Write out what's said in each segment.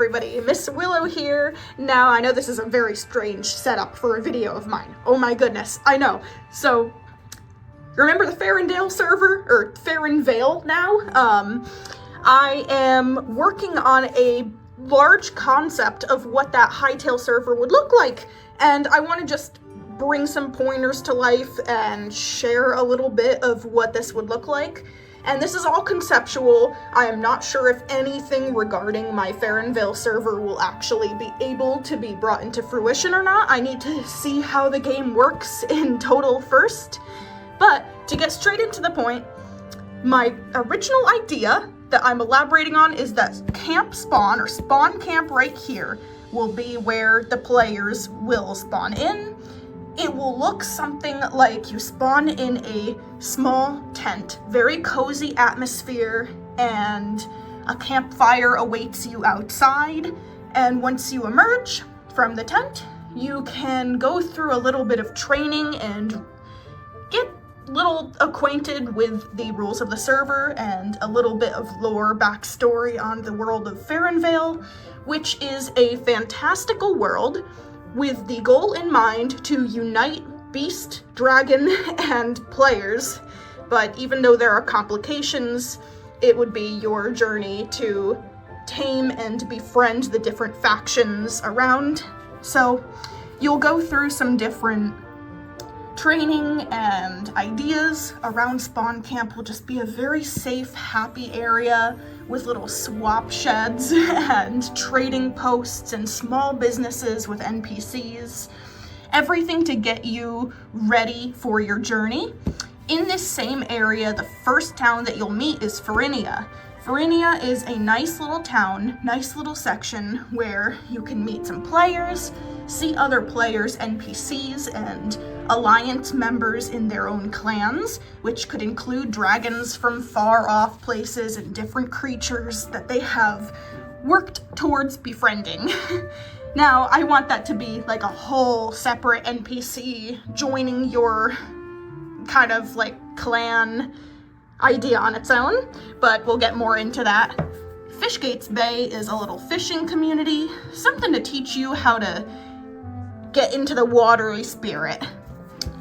everybody, Miss Willow here. Now, I know this is a very strange setup for a video of mine. Oh my goodness, I know. So, remember the FarrenVale server, or FarrenVale now? I am working on a large concept of what that Hytale server would look like, and I want to just bring some pointers to life and share a little bit of what this would look like. And this is all conceptual. I am not sure if anything regarding my FarrenVale server will actually be able to be brought into fruition or not. I need to see how the game works in total first. But to get straight into the point, my original idea that I'm elaborating on is that camp spawn, or spawn camp right here, will be where the players will spawn in. It will look something like you spawn in a small tent, very cozy atmosphere, and a campfire awaits you outside. And once you emerge from the tent, you can go through a little bit of training and get little acquainted with the rules of the server and a little bit of lore backstory on the world of FarrenVale, which is a fantastical world with the goal in mind to unite beast, dragon, and players. But even though there are complications, it would be your journey to tame and befriend the different factions around. So you'll go through some different training, and ideas around spawn camp will just be a very safe, happy area with little swap sheds and trading posts and small businesses with NPCs. Everything to get you ready for your journey. In this same area, the first town that you'll meet is Ferenia. Ferenia is a nice little town, nice little section where you can meet some players, see other players, NPCs, and alliance members in their own clans, which could include dragons from far off places and different creatures that they have worked towards befriending. Now, I want that to be like a whole separate NPC joining your kind of like clan idea on its own, but we'll get more into that. Fishgates Bay is a little fishing community, something to teach you how to get into the watery spirit.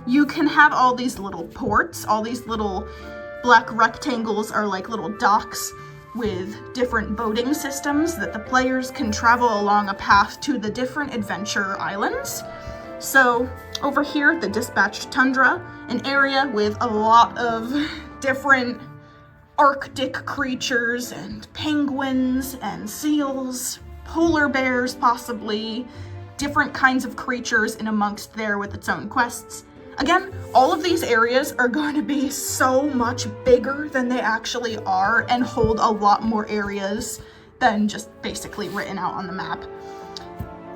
You can have all these little ports, all these little black rectangles are like little docks with different boating systems that the players can travel along a path to the different adventure islands. So over here, the Dispatched Tundra, an area with a lot of different Arctic creatures and penguins and seals, polar bears possibly, different kinds of creatures in amongst there with its own quests. Again, all of these areas are going to be so much bigger than they actually are and hold a lot more areas than just basically written out on the map.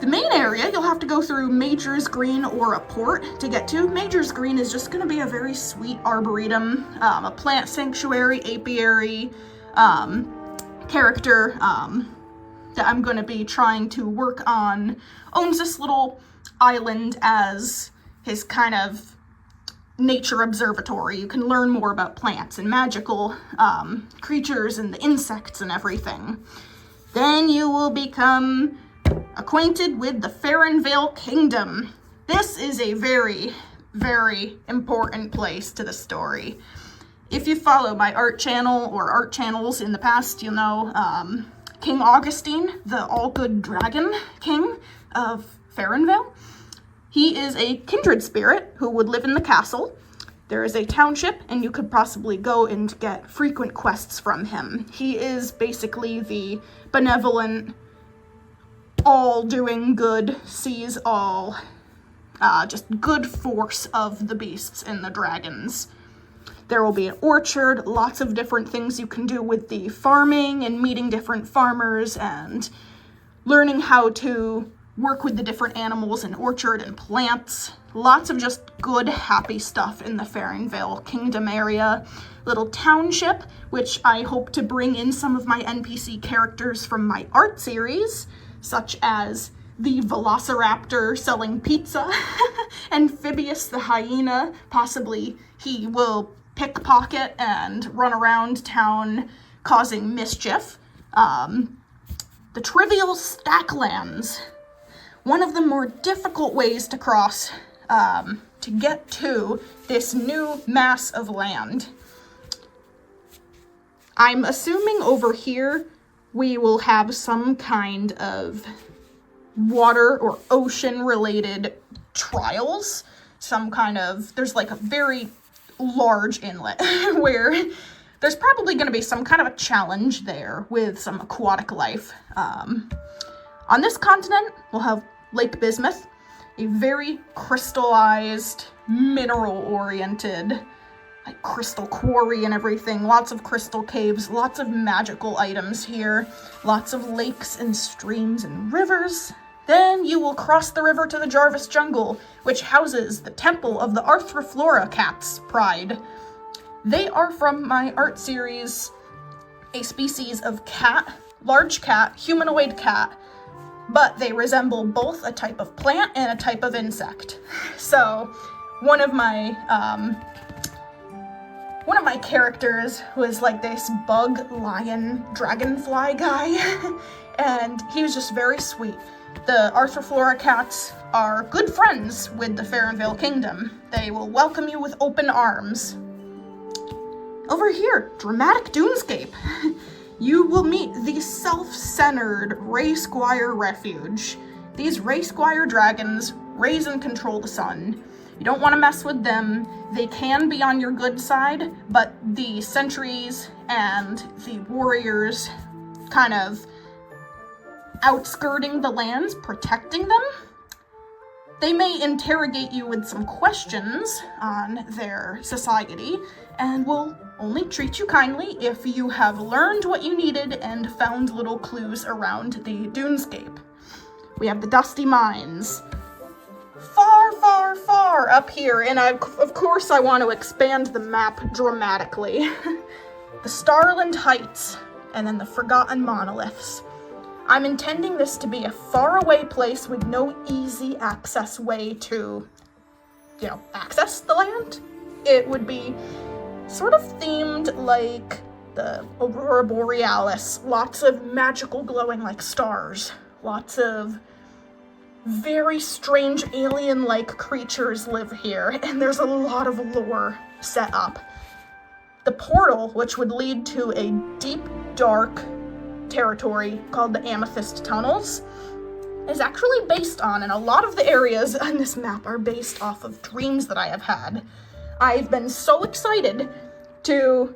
The main area, you'll have to go through Major's Green or a port to get to. Major's Green is just going to be a very sweet arboretum, a plant sanctuary, apiary character that I'm going to be trying to work on. Owns this little island as his kind of nature observatory. You can learn more about plants and magical creatures and the insects and everything. Then you will become acquainted with the FarrenVale Kingdom. This is a very, very important place to the story. If you follow my art channel or art channels in the past, you'll know King Augustine, the all-good dragon king of FarrenVale. He is a kindred spirit who would live in the castle. There is a township, and you could possibly go and get frequent quests from him. He is basically the benevolent, all doing good, sees all, just good force of the beasts and the dragons. There will be an orchard, lots of different things you can do with the farming and meeting different farmers and learning how to work with the different animals in orchard and plants. Lots of just good, happy stuff in the FarrenVale Kingdom area. Little township, which I hope to bring in some of my NPC characters from my art series, such as the Velociraptor selling pizza, Amphibious the hyena. Possibly he will pickpocket and run around town causing mischief. the trivial stacklands. One of the more difficult ways to cross to get to this new mass of land. I'm assuming over here we will have some kind of water or ocean related trials. Some kind of, there's like a very large inlet where there's probably going to be some kind of a challenge there with some aquatic life. On this continent, we'll have Lake Bismuth, a very crystallized, mineral-oriented, like crystal quarry and everything. Lots of crystal caves, lots of magical items here, lots of lakes and streams and rivers. Then you will cross the river to the Jarvis Jungle, which houses the temple of the Arthriflora Cat's pride. They are from my art series, a species of cat, large cat, humanoid cat, but they resemble both a type of plant and a type of insect. So one of my characters was like this bug, lion, dragonfly guy, and he was just very sweet. The Arthriflora cats are good friends with the FarrenVale Kingdom. They will welcome you with open arms. Over here, dramatic dunescape. You will meet the self-centered Ray Squire Refuge. These Ray Squire dragons raise and control the sun. You don't want to mess with them. They can be on your good side, but the sentries and the warriors kind of outskirting the lands, protecting them. They may interrogate you with some questions on their society, and will only treat you kindly if you have learned what you needed and found little clues around the dunescape. We have the Dusty Mines. Far, far, far up here, and of course I want to expand the map dramatically. The Starland Heights, and then the Forgotten Monoliths. I'm intending this to be a faraway place with no easy access way to, access the land. It would be sort of themed like the Aurora Borealis. Lots of magical glowing like stars. Lots of very strange alien-like creatures live here, and there's a lot of lore set up. The portal, which would lead to a deep, dark territory called the Amethyst Tunnels, is actually based on, and a lot of the areas on this map are based off of dreams that I have had. I've been so excited to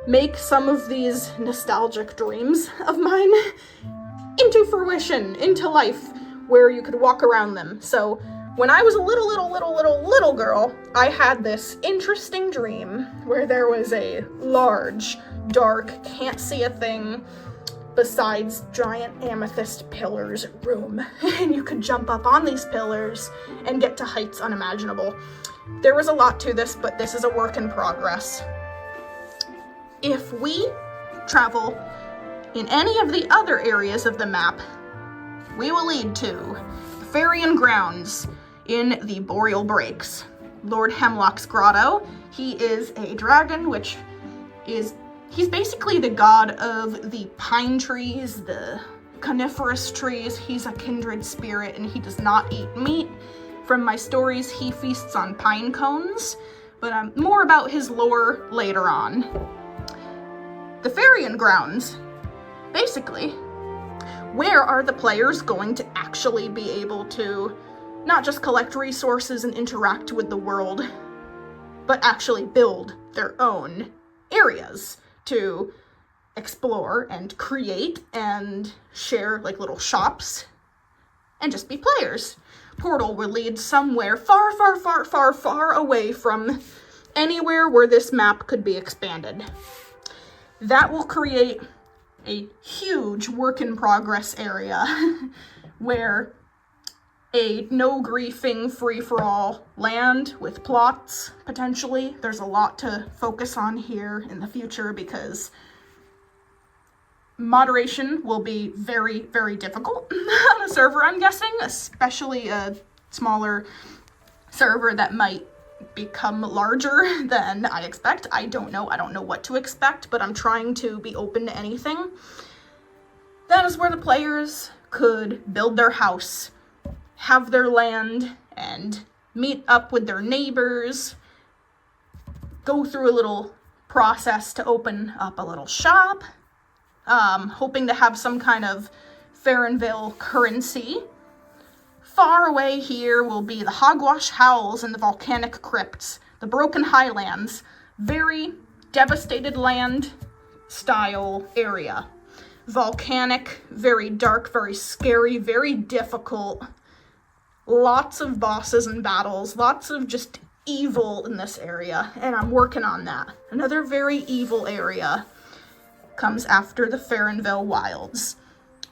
make some of these nostalgic dreams of mine into fruition, into life, where you could walk around them. So when I was a little girl, I had this interesting dream where there was a large, dark, can't see a thing besides giant amethyst pillars room. And you could jump up on these pillars and get to heights unimaginable. There was a lot to this, but this is a work in progress. If we travel in any of the other areas of the map, we will lead to Fairy Grounds in the Boreal Breaks. Lord Hemlock's Grotto. He is a dragon, which is, he's basically the god of the pine trees, the coniferous trees. He's a kindred spirit, and he does not eat meat. From my stories, he feasts on pine cones, but more about his lore later on. The Fairy Grounds. Basically, where are the players going to actually be able to not just collect resources and interact with the world, but actually build their own areas to explore and create and share, like little shops, and just be players. Portal will lead somewhere far, far, far, far, far away from anywhere where this map could be expanded. That will create a huge work-in-progress area where a no-griefing, free-for-all land with plots, potentially. There's a lot to focus on here in the future because moderation will be very, very difficult on a server, I'm guessing, especially a smaller server that might become larger than I expect. I don't know what to expect, but I'm trying to be open to anything. That is where the players could build their house, have their land, and meet up with their neighbors, go through a little process to open up a little shop, hoping to have some kind of FarrenVale currency. Far away here will be the hogwash howls and the volcanic crypts, the broken highlands, very devastated land style area. Volcanic, very dark, very scary, very difficult. Lots of bosses and battles, lots of just evil in this area, and I'm working on that. Another very evil area comes after the FarrenVale Wilds.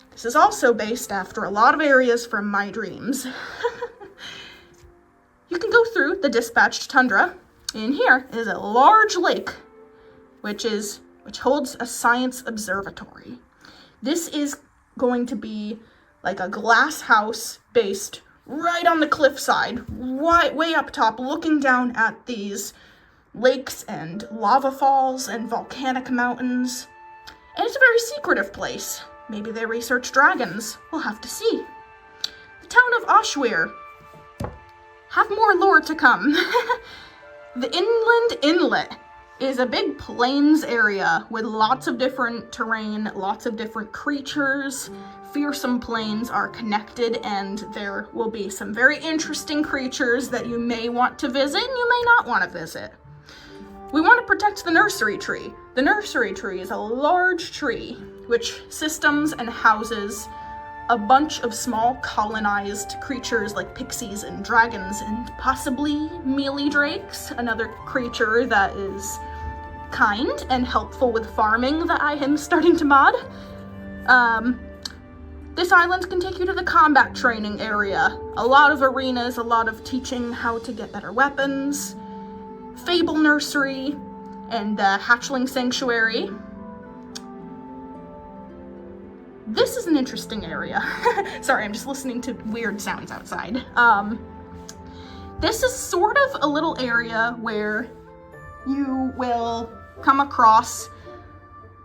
This is also based after a lot of areas from my dreams. You can go through the dispatched tundra. In here is a large lake, which holds a science observatory. This is going to be like a glass house based right on the cliffside, way up top, looking down at these lakes and lava falls and volcanic mountains. And it's a very secretive place. Maybe they research dragons. We'll have to see. The town of Oshweir. Have more lore to come. The Inland Inlet is a big plains area with lots of different terrain, lots of different creatures. Fearsome plains are connected, and there will be some very interesting creatures that you may want to visit and you may not want to visit. We want to protect the nursery tree. The nursery tree is a large tree which systems and houses a bunch of small colonized creatures like pixies and dragons and possibly mealy drakes, another creature that is kind and helpful with farming that I am starting to mod. This island can take you to the combat training area. A lot of arenas, a lot of teaching how to get better weapons. Fable Nursery and the Hatchling Sanctuary. This is an interesting area. Sorry, I'm just listening to weird sounds outside. This is sort of a little area where you will come across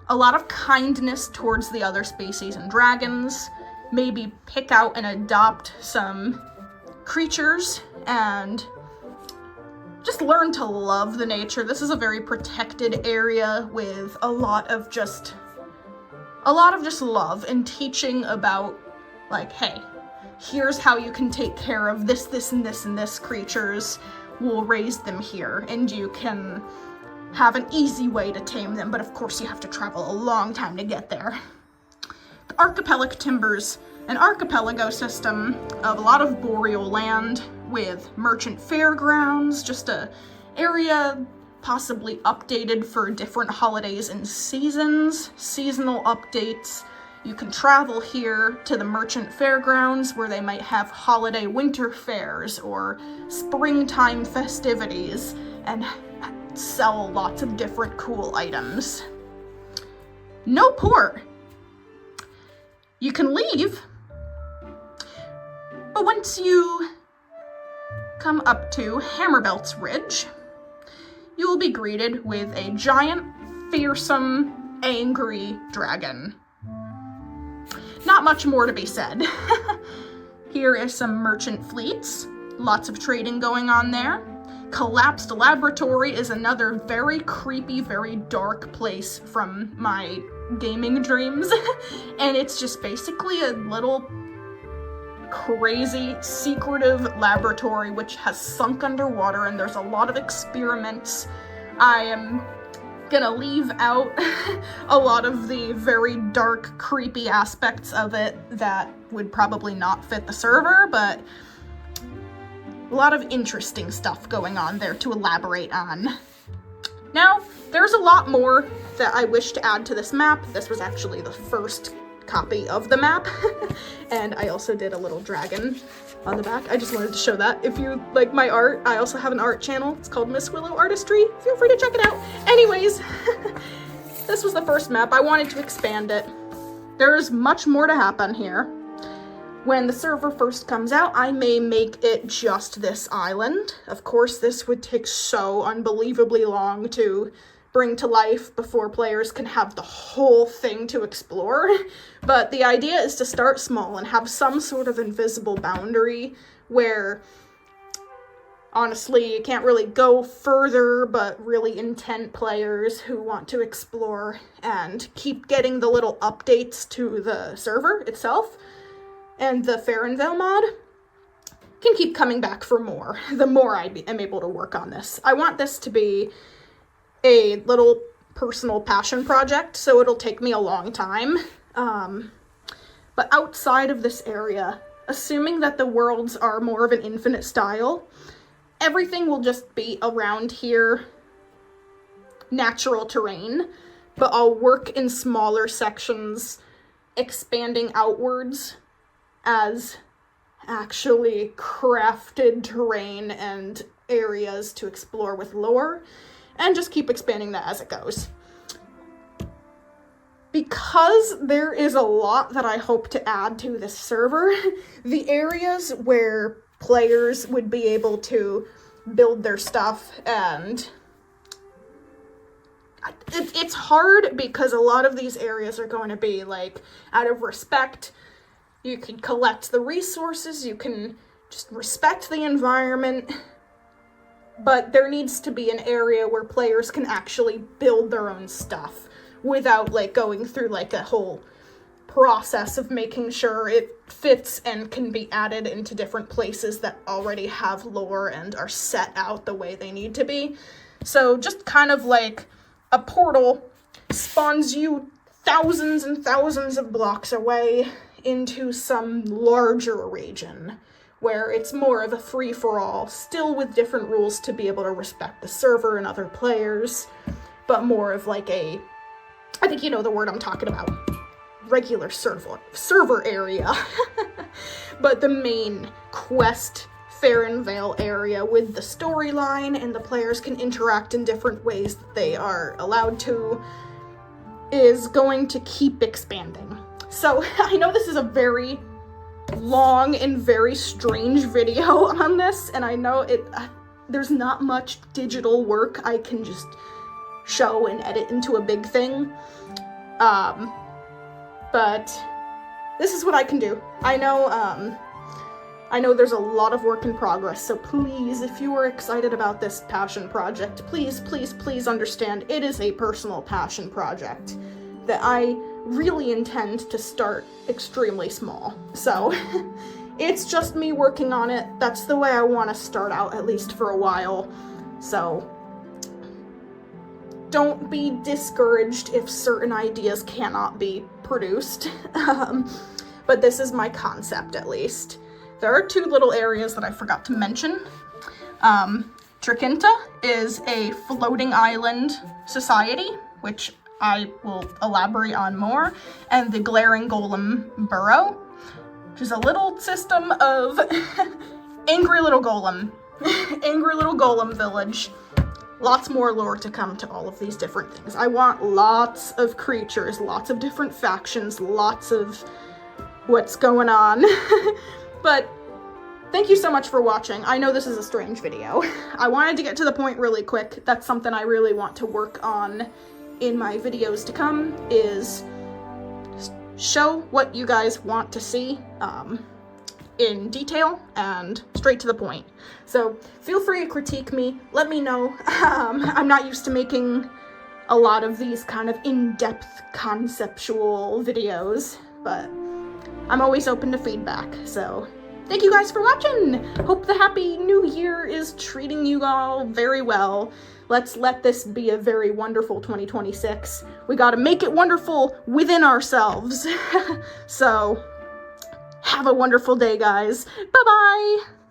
a lot of kindness towards the other species and dragons, maybe pick out and adopt some creatures, and just learn to love the nature. This is a very protected area with a lot of just love and teaching about, like, hey, here's how you can take care of this, and this creatures. We'll raise them here, and you can have an easy way to tame them, but of course you have to travel a long time to get there. The Archipelago Timbers, an archipelago system of a lot of boreal land with merchant fairgrounds, just a area possibly updated for different holidays and seasons, seasonal updates. You can travel here to the merchant fairgrounds where they might have holiday winter fairs or springtime festivities and sell lots of different cool items. No port. You can leave, but once you come up to Hammerbelt's Ridge, you will be greeted with a giant, fearsome, angry dragon. Not much more to be said. Here is some merchant fleets, lots of trading going on there. Collapsed Laboratory is another very creepy, very dark place from my gaming dreams. And it's just basically a little crazy, secretive laboratory which has sunk underwater, and there's a lot of experiments. I am gonna leave out a lot of the very dark, creepy aspects of it that would probably not fit the server, but a lot of interesting stuff going on there to elaborate on. Now, there's a lot more that I wish to add to this map. This was actually the first copy of the map, and I also did a little dragon on the back. I just wanted to show that. If you like my art, I also have an art channel. It's called Miss Willow Artistry. Feel free to check it out. Anyways, this was the first map. I wanted to expand it. There's much more to happen here. When the server first comes out, I may make it just this island. Of course, this would take so unbelievably long to bring to life before players can have the whole thing to explore. But the idea is to start small and have some sort of invisible boundary where, honestly, you can't really go further, but really intent players who want to explore and keep getting the little updates to the server itself and the FarrenVale mod can keep coming back for more, the more I am able to work on this. I want this to be a little personal passion project, so it'll take me a long time. But outside of this area, assuming that the worlds are more of an infinite style, everything will just be around here, natural terrain, but I'll work in smaller sections, expanding outwards as actually crafted terrain and areas to explore with lore, and just keep expanding that as it goes. Because there is a lot that I hope to add to this server, the areas where players would be able to build their stuff, and it's hard because a lot of these areas are going to be like out of respect. You can collect the resources, you can just respect the environment, but there needs to be an area where players can actually build their own stuff without like going through like a whole process of making sure it fits and can be added into different places that already have lore and are set out the way they need to be. So just kind of like a portal spawns you thousands and thousands of blocks away into some larger region where it's more of a free-for-all, still with different rules to be able to respect the server and other players, but more of like a, I think you know the word I'm talking about, regular server area. But the main quest FarrenVale area with the storyline and the players can interact in different ways that they are allowed to is going to keep expanding. So I know this is a very long and very strange video on this, and I know there's not much digital work I can just show and edit into a big thing. But this is what I can do. I know there's a lot of work in progress, so please, if you are excited about this passion project, please, please, please understand it is a personal passion project that I really intend to start extremely small. So it's just me working on it. That's the way I want to start out, at least for a while. So don't be discouraged if certain ideas cannot be produced. But this is my concept, at least. There are two little areas that I forgot to mention. Trikinta is a floating island society, which I will elaborate on more, and the Glaring Golem Burrow, which is a little system of angry little golem village. Lots more lore to come to all of these different things. I want lots of creatures, lots of different factions, lots of what's going on. But thank you so much for watching. I know this is a strange video. I wanted to get to the point really quick. That's something I really want to work on in my videos to come, is show what you guys want to see in detail and straight to the point. So feel free to critique me, let me know. I'm not used to making a lot of these kind of in-depth conceptual videos, but I'm always open to feedback. So thank you guys for watching. Hope the happy new year is treating you all very well. Let's let this be a very wonderful 2026. We gotta make it wonderful within ourselves. So have a wonderful day, guys. Bye-bye.